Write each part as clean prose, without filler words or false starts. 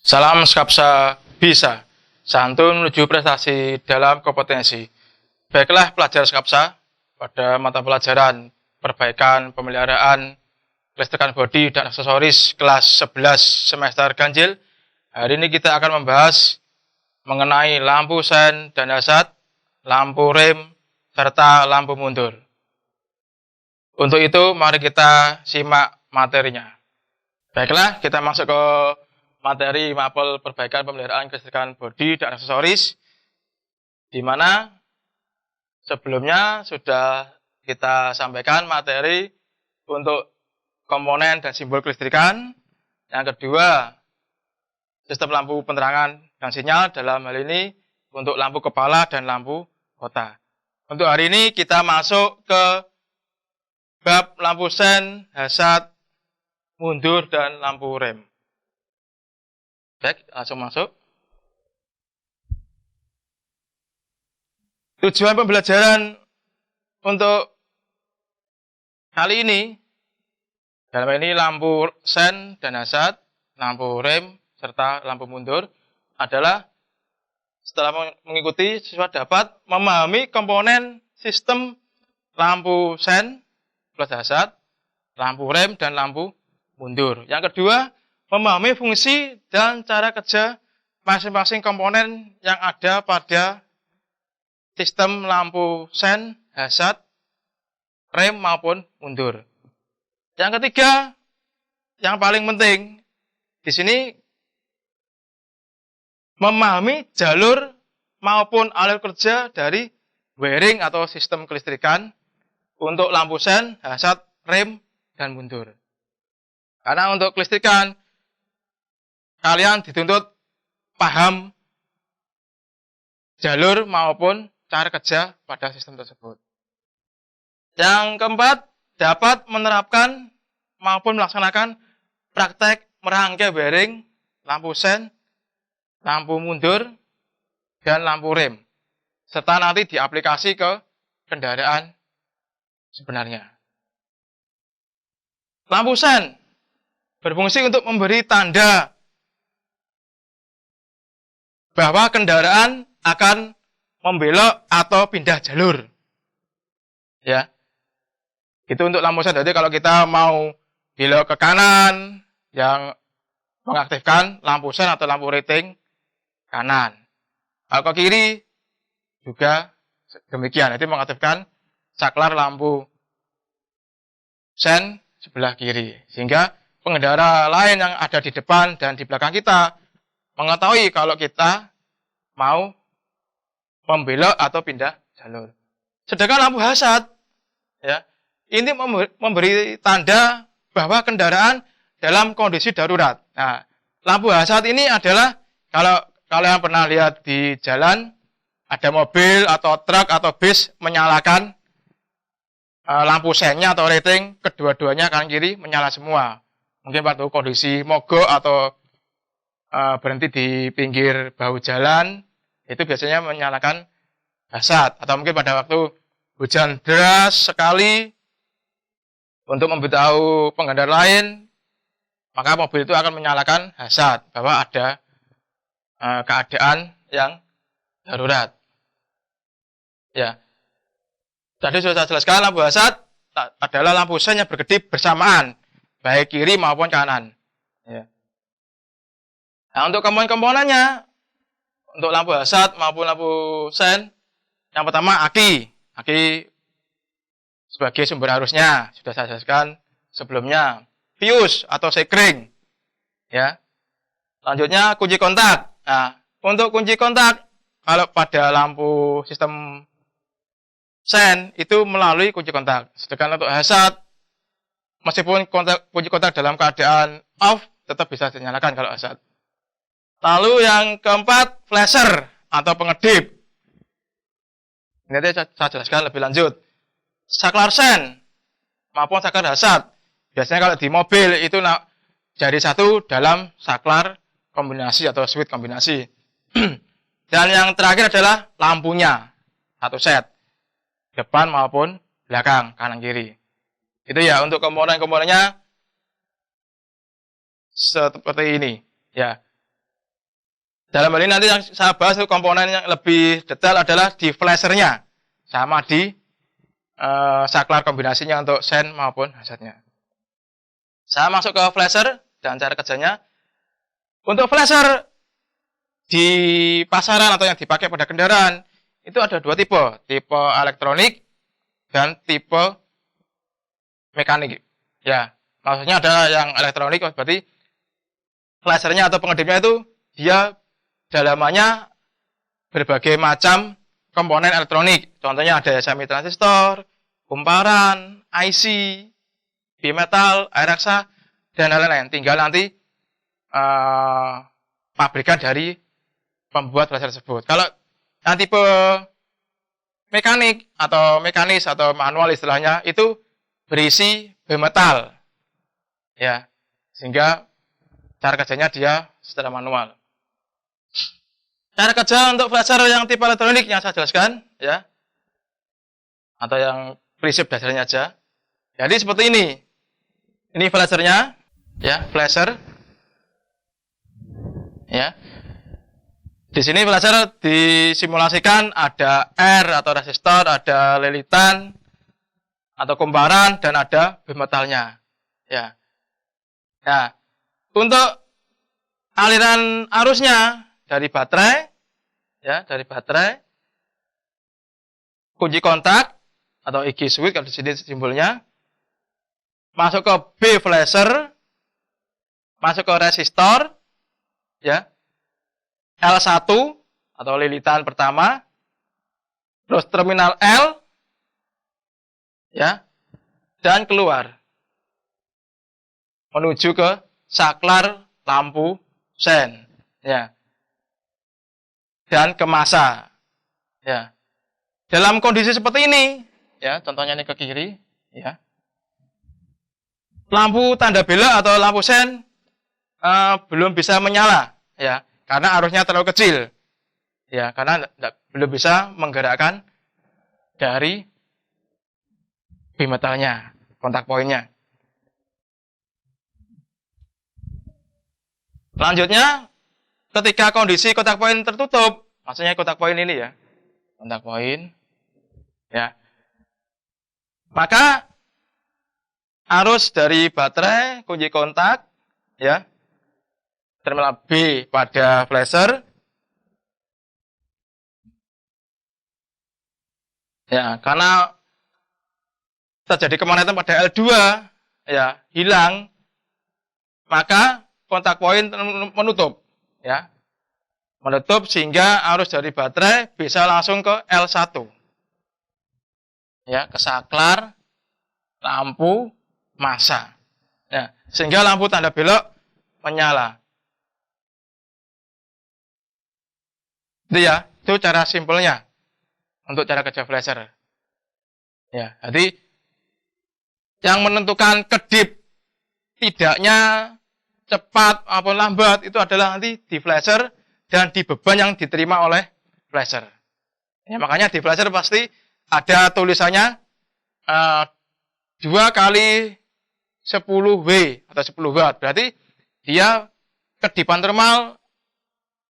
Salam Skapsa bisa, santun menuju prestasi dalam kompetensi. Baiklah pelajar Skapsa, pada mata pelajaran perbaikan pemeliharaan kelistrikan bodi dan aksesoris kelas 11 semester ganjil, hari ini kita akan membahas mengenai lampu sen dan hasad, lampu rem, serta lampu mundur. Untuk itu, mari kita simak materinya. Baiklah, kita masuk ke materi mapel perbaikan pemeliharaan kelistrikan bodi dan aksesoris, di mana sebelumnya sudah kita sampaikan materi untuk komponen dan simbol kelistrikan. Yang kedua, sistem lampu penerangan dan sinyal, dalam hal ini untuk lampu kepala dan lampu kota. Untuk hari ini kita masuk ke bab lampu sen, hasad, mundur, dan lampu rem. Baik, langsung masuk. Tujuan pembelajaran untuk kali ini, dalam ini lampu sen dan hasad, lampu rem, serta lampu mundur, adalah setelah mengikuti siswa dapat memahami komponen sistem lampu sen plus hasad, lampu rem, dan lampu mundur. Yang kedua, memahami fungsi dan cara kerja masing-masing komponen yang ada pada sistem lampu sen, hasad, rem, maupun mundur. Yang ketiga, yang paling penting, di sini memahami jalur maupun alur kerja dari wiring atau sistem kelistrikan untuk lampu sen, hasad, rem, dan mundur. Karena untuk kelistrikan, kalian dituntut paham jalur maupun cara kerja pada sistem tersebut. Yang keempat, dapat menerapkan maupun melaksanakan praktek merangkai wiring, lampu sen, lampu mundur, dan lampu rem, serta nanti diaplikasi ke kendaraan sebenarnya. Lampu sen berfungsi untuk memberi tanda bahwa kendaraan akan membelok atau pindah jalur. Ya. Itu untuk lampu sen. Jadi kalau kita mau belok ke kanan, yang mengaktifkan lampu sen atau lampu rating kanan. Kalau ke kiri juga demikian. Jadi mengaktifkan saklar lampu sen sebelah kiri. Sehingga pengendara lain yang ada di depan dan di belakang kita mengetahui kalau kita mau membelok atau pindah jalur. Sedangkan lampu hasad, ya, ini memberi tanda bahwa kendaraan dalam kondisi darurat. Nah, lampu hasad ini adalah kalau kalian pernah lihat di jalan ada mobil atau truk atau bis menyalakan lampu sennya atau rating, kedua-duanya kanan kiri menyala semua. Mungkin waktu kondisi mogok atau berhenti di pinggir bahu jalan, itu biasanya menyalakan hasad. Atau mungkin pada waktu hujan deras sekali, untuk memberitahu pengendara lain, maka mobil itu akan menyalakan hasad, bahwa ada keadaan yang darurat. Ya, tadi sudah saya jelaskan, lampu hasad adalah lampu sen yang berkedip bersamaan, baik kiri maupun kanan. Ya. Nah, untuk komponen-komponennya, untuk lampu hasad maupun lampu sen, yang pertama aki. Aki sebagai sumber arusnya, sudah saya jelaskan sebelumnya. Fuse atau sekring. Ya. Selanjutnya kunci kontak. Nah, untuk kunci kontak, kalau pada lampu sistem sen, itu melalui kunci kontak. Sedangkan untuk hasad, meskipun kunci kontak dalam keadaan off, tetap bisa dinyalakan kalau hasad. Lalu yang keempat, flasher atau pengedip. Ini nanti saya jelaskan lebih lanjut. Saklar sen maupun saklar hasad. Biasanya kalau di mobil itu jadi satu dalam saklar kombinasi atau switch kombinasi. Dan yang terakhir adalah lampunya. Satu set. Depan maupun belakang, kanan kiri. Itu ya untuk komponen-komponennya seperti ini. Ya. Dalam hal ini nanti yang saya bahas itu komponen yang lebih detail adalah di flashernya sama di saklar kombinasinya untuk sen maupun hazardnya. Saya masuk ke flasher dan cara kerjanya. Untuk flasher di pasaran atau yang dipakai pada kendaraan itu ada dua tipe, tipe elektronik dan tipe mekanik. Ya, maksudnya ada yang elektronik berarti flashernya atau pengedipnya itu dia dalamannya berbagai macam komponen elektronik. Contohnya ada semi transistor, kumparan, IC, bimetal, air raksa, dan lain-lain. Tinggal nanti pabrikan dari pembuat flasher tersebut. Kalau yang tipe mekanik atau mekanis atau manual istilahnya itu berisi bimetal, ya, sehingga cara kerjanya dia secara manual. Cara kerja untuk flasher yang tipe elektronik yang saya jelaskan, ya, atau yang prinsip dasarnya aja. Jadi seperti ini. Ini flashernya, ya, flasher, ya. Di sini flasher disimulasikan ada R atau resistor, ada lilitan atau kumparan dan ada bimetalnya, ya. Nah, untuk aliran arusnya dari baterai, ya, dari baterai, kunci kontak atau EG switch kalau di sini simbolnya, masuk ke B flasher, masuk ke resistor, ya, L1 atau lilitan pertama, terus terminal L, ya, dan keluar menuju ke saklar lampu sen, ya, dan ke massa, ya. Dalam kondisi seperti ini, ya, contohnya ini ke kiri, ya, lampu tanda belok atau lampu sen belum bisa menyala, ya, karena arusnya terlalu kecil, ya, karena belum bisa menggerakkan dari bimetalnya, kontak poinnya. Selanjutnya, ketika kondisi kontak poin tertutup, maksudnya kontak poin ini, ya, kontak poin, ya, maka arus dari baterai kunci kontak, ya, terminal B pada flasher, ya, karena terjadi kemagnetan pada L2, ya, hilang, maka kontak poin menutup, ya, menutup sehingga arus dari baterai bisa langsung ke L1, ya, ke saklar lampu massa, ya, sehingga lampu tanda belok menyala. Itu, ya, itu cara simpelnya untuk cara kerja flasher, ya. Jadi yang menentukan kedip tidaknya cepat maupun lambat itu adalah nanti di flasher dan di beban yang diterima oleh flasher. Ya, makanya di flasher pasti ada tulisannya 2 kali 10W atau 10 watt. Berarti dia kedipan termal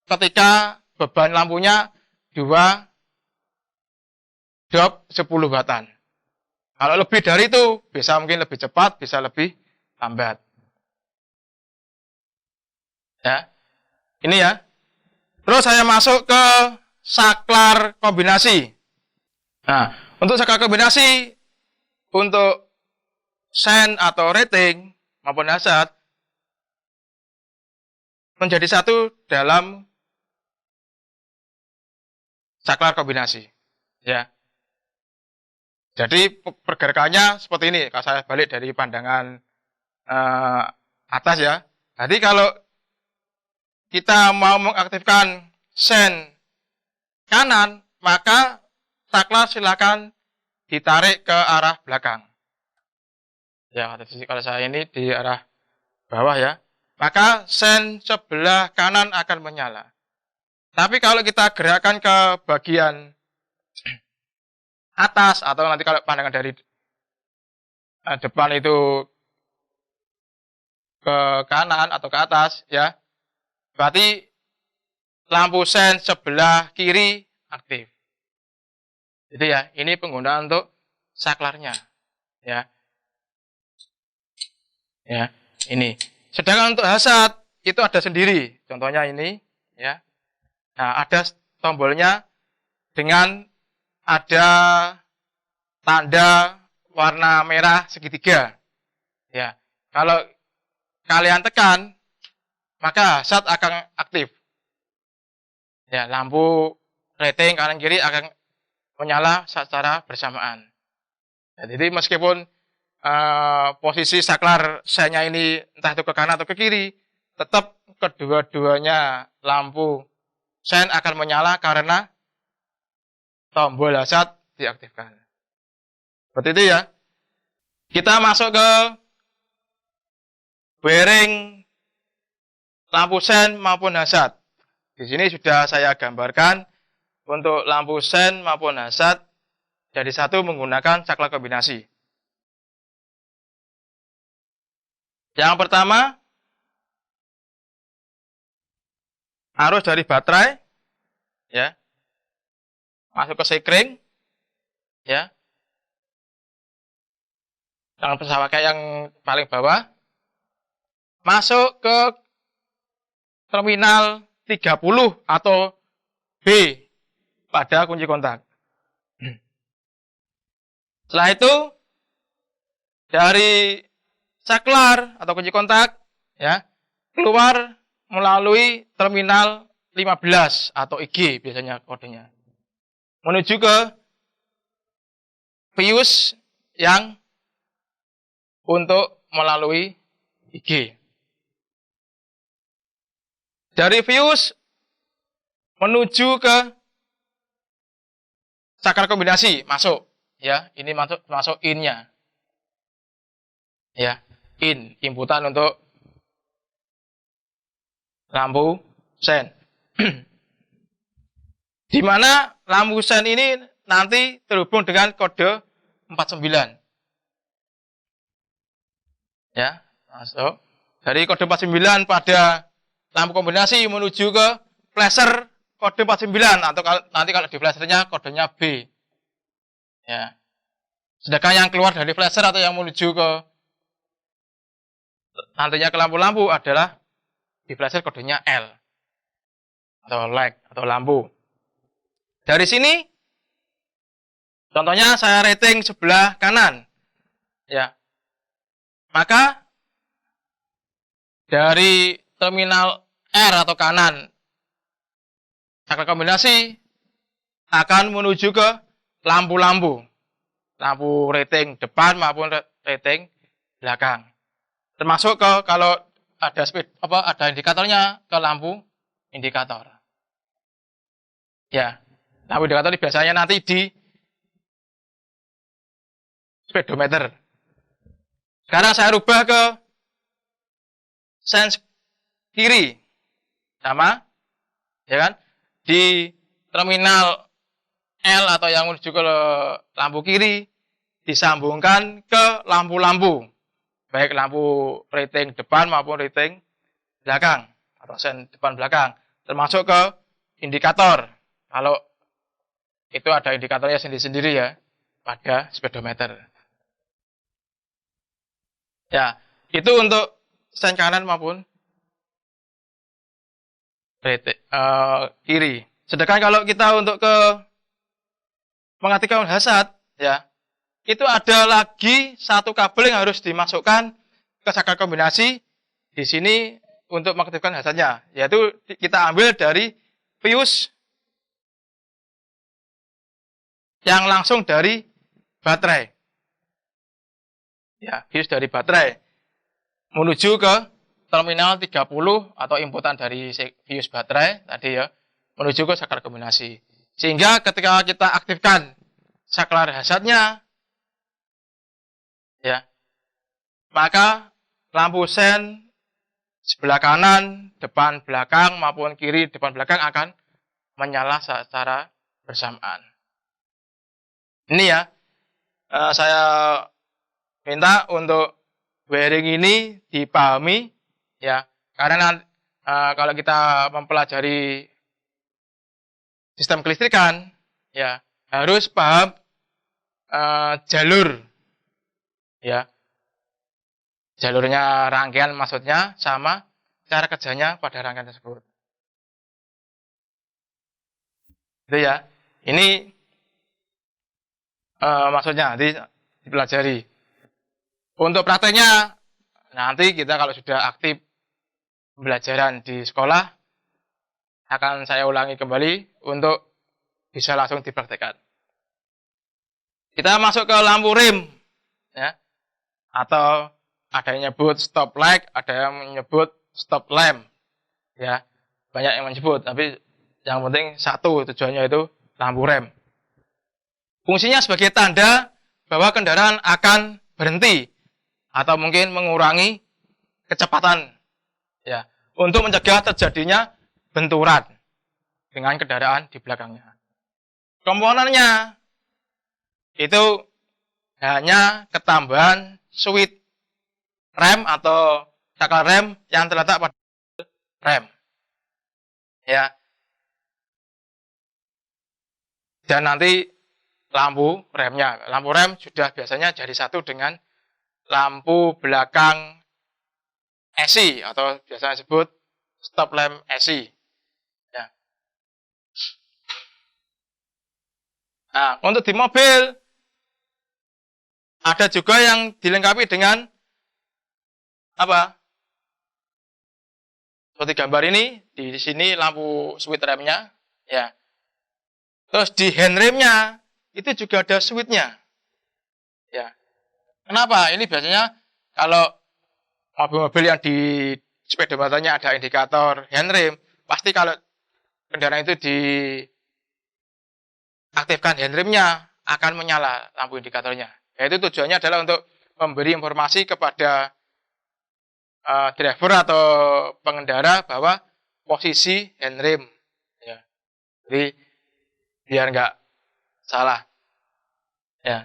ketika beban lampunya 2 dop 10 wattan. Kalau lebih dari itu bisa mungkin lebih cepat, bisa lebih lambat. Ya. Ini, ya. Terus saya masuk ke saklar kombinasi. Nah, untuk saklar kombinasi untuk sen atau rating maupun hazard menjadi satu dalam saklar kombinasi, ya. Jadi pergerakannya seperti ini. Kalau saya balik dari pandangan atas, ya. Jadi kalau kita mau mengaktifkan sen kanan, maka saklar silakan ditarik ke arah belakang. Ya, kalau saya ini di arah bawah, ya. Maka sen sebelah kanan akan menyala. Tapi kalau kita gerakkan ke bagian atas atau nanti kalau pandangan dari depan itu ke kanan atau ke atas, ya, berarti lampu sen sebelah kiri aktif. Jadi ya, ini penggunaan untuk saklarnya. Ya. Ya, ini. Sedangkan untuk hazard itu ada sendiri. Contohnya ini, ya. Nah, ada tombolnya dengan ada tanda warna merah segitiga. Ya. Kalau kalian tekan, maka hazard akan aktif. Ya, lampu rating kanan kiri akan menyala secara bersamaan. Ya, jadi meskipun posisi saklar sennya ini entah itu ke kanan atau ke kiri, tetap kedua-duanya lampu sen akan menyala karena tombol hazard diaktifkan. Seperti itu ya. Kita masuk ke bearing lampu sen maupun hazard. Di sini sudah saya gambarkan untuk lampu sen maupun hazard jadi satu menggunakan saklar kombinasi. Yang pertama, arus dari baterai, ya, masuk ke sekring, ya, yang pesawat kayak yang paling bawah, masuk ke terminal 30 atau B pada kunci kontak. Setelah itu, dari saklar atau kunci kontak, ya, keluar melalui terminal 15 atau IG biasanya kodenya, menuju ke fuse yang untuk melalui IG. Dari fuse menuju ke saklar kombinasi masuk, ya, ini masuk in-nya, ya, inputan untuk lampu sen. Di mana lampu sen ini nanti terhubung dengan kode 49. Ya, masuk. Dari kode 49 pada lampu kombinasi menuju ke flasher kode 49 atau nanti kalau di flashernya kodenya B. Ya. Sedangkan yang keluar dari flasher atau yang menuju ke nantinya ke lampu-lampu adalah di flasher kodenya L atau light atau lampu. Dari sini contohnya saya rating sebelah kanan. Ya. Maka dari terminal R atau kanan saklar kombinasi akan menuju ke lampu-lampu. Lampu rating depan maupun rating belakang. Termasuk ke kalau ada ada indikatornya ke lampu indikator. Ya, lampu indikator ini biasanya nanti di speedometer. Sekarang saya rubah ke sen kiri. Sama, ya kan? Di terminal L atau yang menuju ke lampu kiri disambungkan ke lampu-lampu. Baik lampu rating depan maupun rating belakang atau sen depan belakang, termasuk ke indikator. Kalau itu ada indikatornya sendiri-sendiri ya pada speedometer. Ya, itu untuk sen kanan maupun rating kiri. Sedangkan kalau kita untuk ke mengaktifkan hazard, ya, itu ada lagi satu kabel yang harus dimasukkan ke saklar kombinasi di sini untuk mengaktifkan hazardnya, yaitu kita ambil dari fuse yang langsung dari baterai. Ya, fuse dari baterai menuju ke terminal 30 atau inputan dari fuse baterai tadi ya, menuju ke saklar kombinasi. Sehingga ketika kita aktifkan saklar hazardnya, ya, maka lampu sen sebelah kanan, depan belakang maupun kiri depan belakang akan menyala secara bersamaan. Ini ya, saya minta untuk wiring ini dipahami, ya, karena kalau kita mempelajari sistem kelistrikan, ya harus paham jalur, ya jalurnya rangkaian maksudnya sama cara kerjanya pada rangkaian tersebut. Itu ya. Ini maksudnya nanti dipelajari. Untuk prakteknya nanti kita kalau sudah aktif pembelajaran di sekolah akan saya ulangi kembali untuk bisa langsung dipraktekkan. Kita masuk ke lampu rem, ya, atau ada yang menyebut stop light, ada yang menyebut stop lamp, ya, banyak yang menyebut, tapi yang penting satu tujuannya itu lampu rem. Fungsinya sebagai tanda bahwa kendaraan akan berhenti atau mungkin mengurangi kecepatan, ya, untuk mencegah terjadinya benturan dengan kendaraan di belakangnya. Komponennya itu hanya ketambahan switch rem atau saklar rem yang terletak pada rem, ya. Dan nanti lampu remnya, lampu rem sudah biasanya jadi satu dengan lampu belakang ESI atau biasanya disebut stop lamp ESI. Ya. Nah, untuk di mobil ada juga yang dilengkapi dengan apa? Seperti gambar ini, di sini lampu switch remnya, ya. Terus di handremnya itu juga ada switchnya, ya. Kenapa? Ini biasanya kalau mobil-mobil yang di speedometernya ada indikator handrem, pasti kalau kendaraan itu diaktifkan handremnya akan menyala lampu indikatornya. Yaitu tujuannya adalah untuk memberi informasi kepada driver atau pengendara bahwa posisi handrem, ya. Jadi biar nggak salah, ya.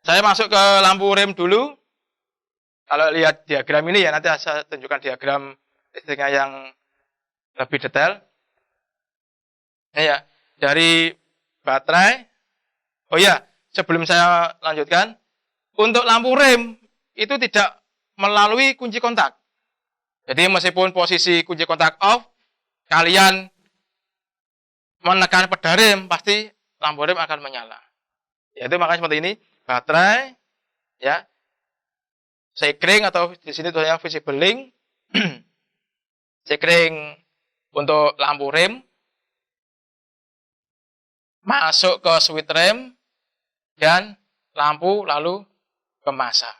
Saya masuk ke lampu rem dulu. Kalau lihat diagram ini ya, nanti saya tunjukkan diagram listriknya yang lebih detail. Ya, dari baterai. Oh ya, sebelum saya lanjutkan, untuk lampu rem itu tidak melalui kunci kontak. Jadi meskipun posisi kunci kontak off, kalian menekan pedal rem, pasti lampu rem akan menyala. Yaitu makanya seperti ini, baterai, ya, sekring atau di sini tulisannya visible link, sekring untuk lampu rem, masuk ke switch rem, dan lampu lalu ke massa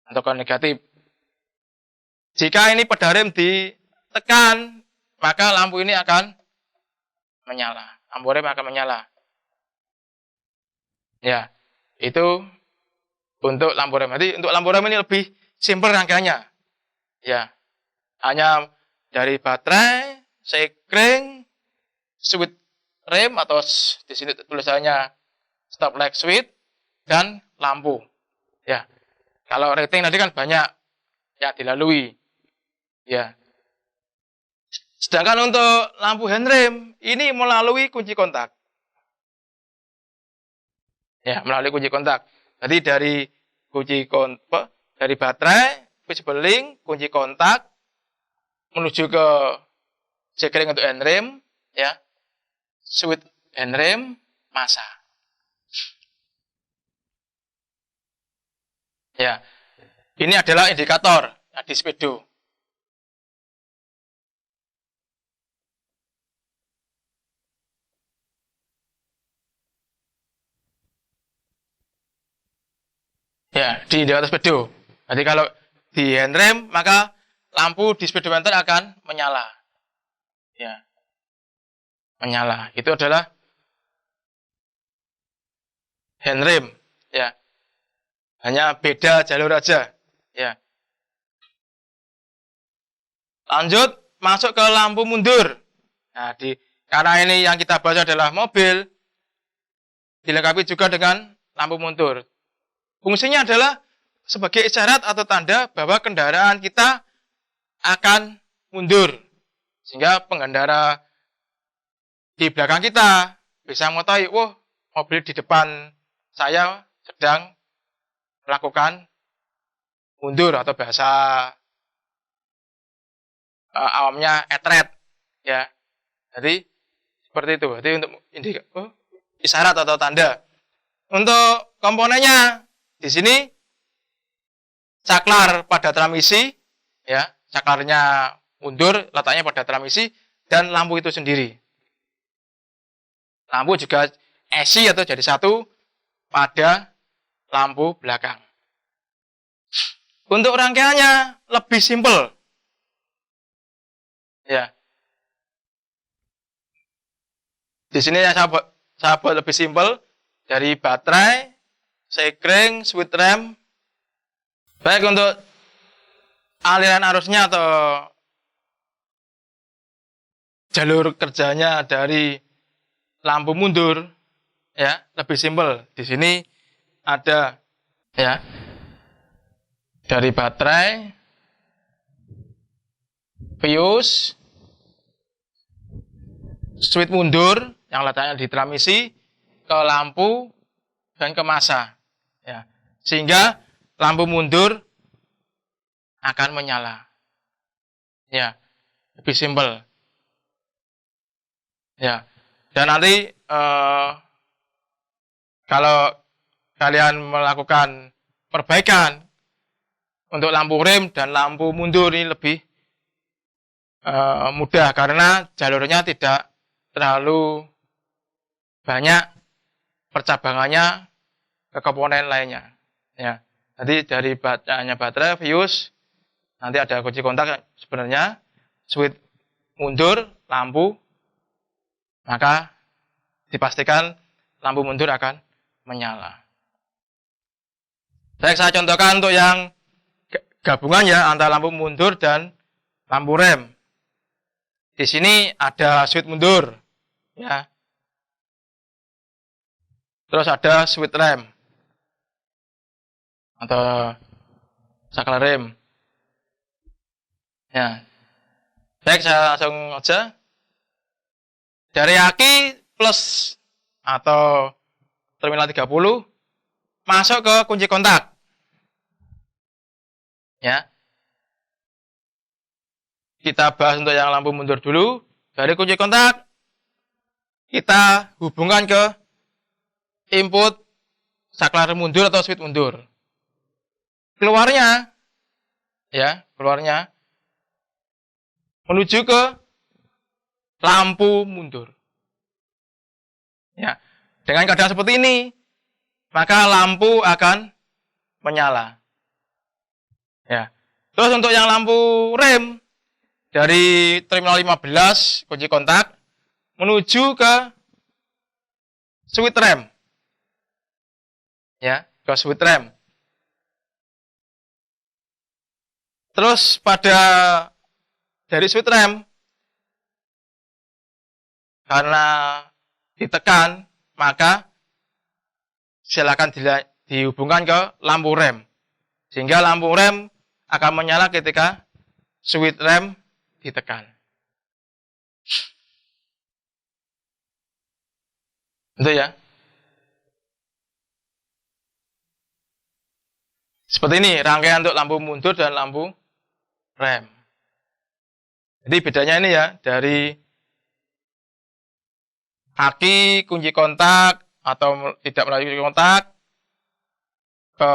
atau ke negatif. Jika ini pedal rem ditekan, maka lampu ini akan menyala. Lampu rem akan menyala. Ya, itu untuk lampu rem. Jadi untuk lampu rem ini lebih simpel rangkaiannya. Ya, hanya dari baterai, sekring, switch rem atau di sini tulisannya stop light switch dan lampu. Ya, kalau rating tadi kan banyak yang dilalui. Ya. Sedangkan untuk lampu handrem ini melalui kunci kontak. Ya, melalui kunci kontak. Jadi dari dari baterai, visible link, kunci kontak menuju ke sekring untuk handrem, ya. Switch handrem, massa. Ya. Ini adalah indikator di speedo. Ya, di indikator speedo. Jadi kalau di handrem, maka lampu di speedometer akan menyala. Ya. Menyala. Itu adalah handrem, ya. Hanya beda jalur aja, ya. Lanjut masuk ke lampu mundur. Nah, karena ini yang kita bahas adalah mobil, dilengkapi juga dengan lampu mundur. Fungsinya adalah sebagai isyarat atau tanda bahwa kendaraan kita akan mundur. Sehingga pengendara di belakang kita bisa mengetahui, wah, mobil di depan saya sedang melakukan mundur atau bahasa awamnya etret, ya. Jadi seperti itu. Jadi untuk isyarat atau tanda. Untuk komponennya di sini saklar pada transmisi, ya, saklarnya mundur, letaknya pada transmisi dan lampu itu sendiri. Lampu juga esi atau jadi satu pada lampu belakang. Untuk rangkaiannya lebih simpel. Ya. Di sini saya buat lebih simpel dari baterai, sekring, switch rem. Baik untuk aliran arusnya atau jalur kerjanya dari lampu mundur, ya, lebih simpel. Di sini ada, ya, dari baterai, fuse, switch mundur yang letaknya di transmisi ke lampu dan ke masa, ya, sehingga lampu mundur akan menyala, ya, lebih simpel, ya. Dan nanti kalau kalian melakukan perbaikan untuk lampu rem dan lampu mundur ini lebih mudah karena jalurnya tidak terlalu banyak percabangannya ke komponen lainnya. Ya, nanti dari baterai, fuse, nanti ada kunci kontak sebenarnya, switch mundur, lampu, maka dipastikan lampu mundur akan menyala. Baik, saya contohkan untuk yang gabungan, ya, antara lampu mundur dan lampu rem. Di sini ada switch mundur, ya. Terus ada switch rem atau saklar rem. Ya. Baik, saya langsung aja. Dari aki plus atau terminal 30 masuk ke kunci kontak. Ya. Kita bahas untuk yang lampu mundur dulu. Dari kunci kontak kita hubungkan ke input saklar mundur atau switch mundur. Keluarnya, ya, keluarnya menuju ke lampu mundur. Ya, dengan keadaan seperti ini, maka lampu akan menyala. Ya. Terus untuk yang lampu rem dari terminal 15 kunci kontak menuju ke switch rem. Ya, ke switch rem. Terus pada dari switch rem karena ditekan, maka silakan dihubungkan ke lampu rem. Sehingga lampu rem akan menyala ketika switch rem ditekan. Itu, ya. Seperti ini rangkaian untuk lampu mundur dan lampu rem. Jadi bedanya ini, ya, dari aki kunci kontak atau tidak melalui kunci kontak ke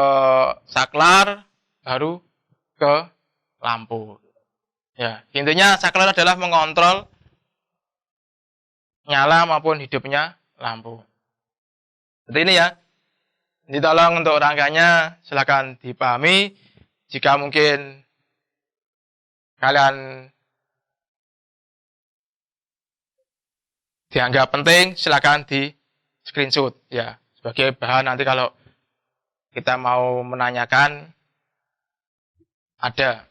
saklar baru ke lampu. Ya, intinya saklar adalah mengontrol nyala maupun hidupnya lampu. Seperti ini, ya. Jadi tolong untuk rangkaiannya silakan dipahami. Jika mungkin kalian dianggap penting, silakan di screenshot, ya, sebagai bahan nanti kalau kita mau menanyakan ada.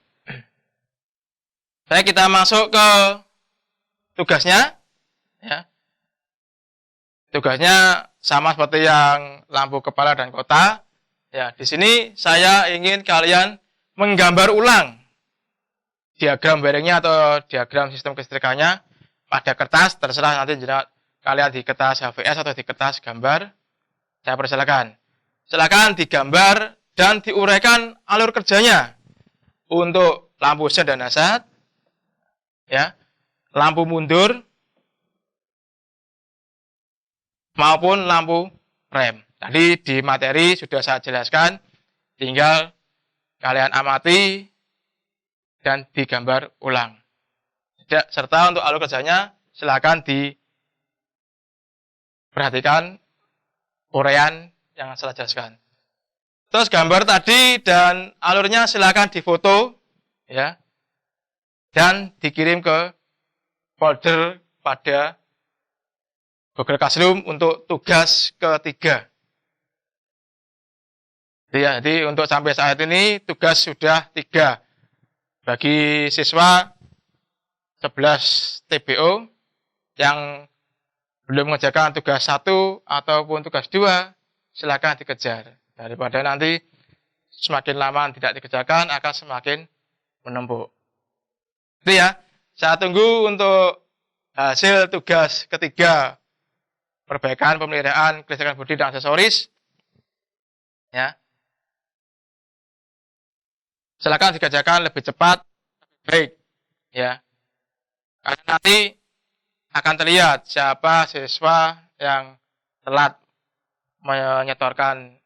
Baik, kita masuk ke tugasnya, ya. Tugasnya sama seperti yang lampu kepala dan kota. Ya, di sini saya ingin kalian menggambar ulang diagram bearingnya atau diagram sistem kelistrikannya pada kertas, terserah nanti kalian di kertas HVS atau di kertas gambar, saya persilakan. Silakan digambar dan diuraikan alur kerjanya untuk lampu sen dan hazard, ya, lampu mundur maupun lampu rem. Tadi di materi sudah saya jelaskan, tinggal kalian amati dan digambar ulang. Serta untuk alur kerjanya silakan diperhatikan uraian yang saya jelaskan. Terus gambar tadi dan alurnya silakan difoto, ya, dan dikirim ke folder pada Google Classroom untuk tugas ketiga. Jadi untuk sampai saat ini tugas sudah 3 bagi siswa 11 TBO yang belum mengerjakan tugas 1 ataupun tugas 2, silakan dikejar. Daripada nanti semakin lama tidak dikerjakan akan semakin menumpuk. Itu ya, saya tunggu untuk hasil tugas ketiga perbaikan pemeliharaan kelistrikan bodi dan aksesoris. Ya. Silakan dikerjakan lebih cepat, lebih baik. Ya. Karena nanti akan terlihat siapa siswa yang telat menyetorkan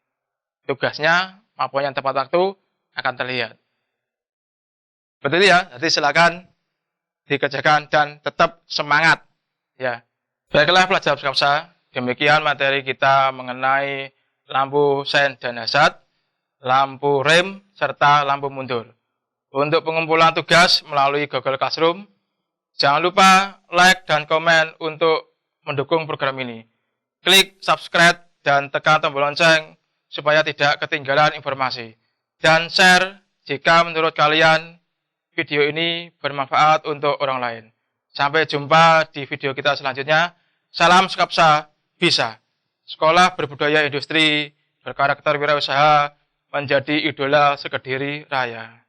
tugasnya maupun yang tepat waktu akan terlihat. Betul ya, jadi silakan dikerjakan dan tetap semangat. Ya, baiklah pelajar sekalian, demikian materi kita mengenai lampu sen dan hazard, lampu rem serta lampu mundur. Untuk pengumpulan tugas melalui Google Classroom, jangan lupa like dan komen untuk mendukung program ini. Klik subscribe dan tekan tombol lonceng supaya tidak ketinggalan informasi. Dan share jika menurut kalian video ini bermanfaat untuk orang lain. Sampai jumpa di video kita selanjutnya. Salam Skapsa Bisa. Sekolah berbudaya industri, berkarakter wirausaha, menjadi idola sekediri raya.